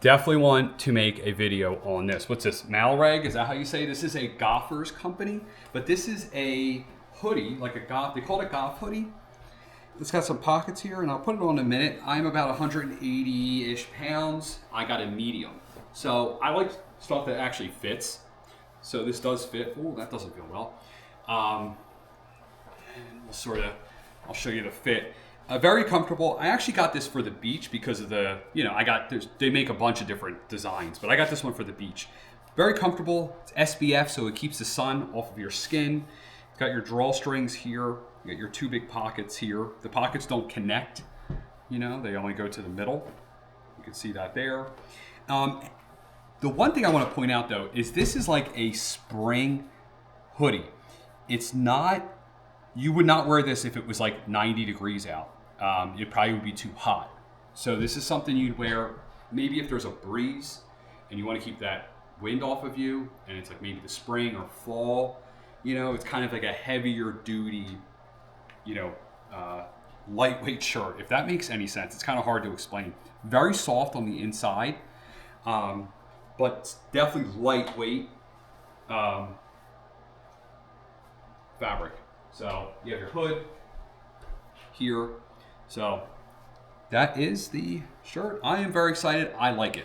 definitely want to make a video on this. What's this? MAELREG? Is that how you say it? This is a golfer's company, but this is a hoodie, like a golf. They call it a golf hoodie. It's got some pockets here, and I'll put it on in a minute. I'm about 180-ish pounds. I got a medium, so I like stuff that actually fits. So this does fit. Oh, that doesn't feel well. And we'll I'll show you the fit. Very comfortable. I actually got this for the beach because of the, they make a bunch of different designs, but I got this one for the beach. Very comfortable. It's SPF, so it keeps the sun off of your skin. It's got your drawstrings here. You got your two big pockets here. The pockets don't connect, they only go to the middle. You can see that there. The one thing I want to point out though is this is like a spring hoodie. It's not, you would not wear this if it was like 90 degrees out. It probably would be too hot. So this is something you'd wear maybe if there's a breeze and you want to keep that wind off of you, and it's like maybe the spring or fall. It's kind of like a heavier duty, lightweight shirt, if that makes any sense. It's kind of hard to explain. Very soft on the inside, but it's definitely lightweight fabric. So you have your hood here. So that is the shirt. I am very excited. I like it.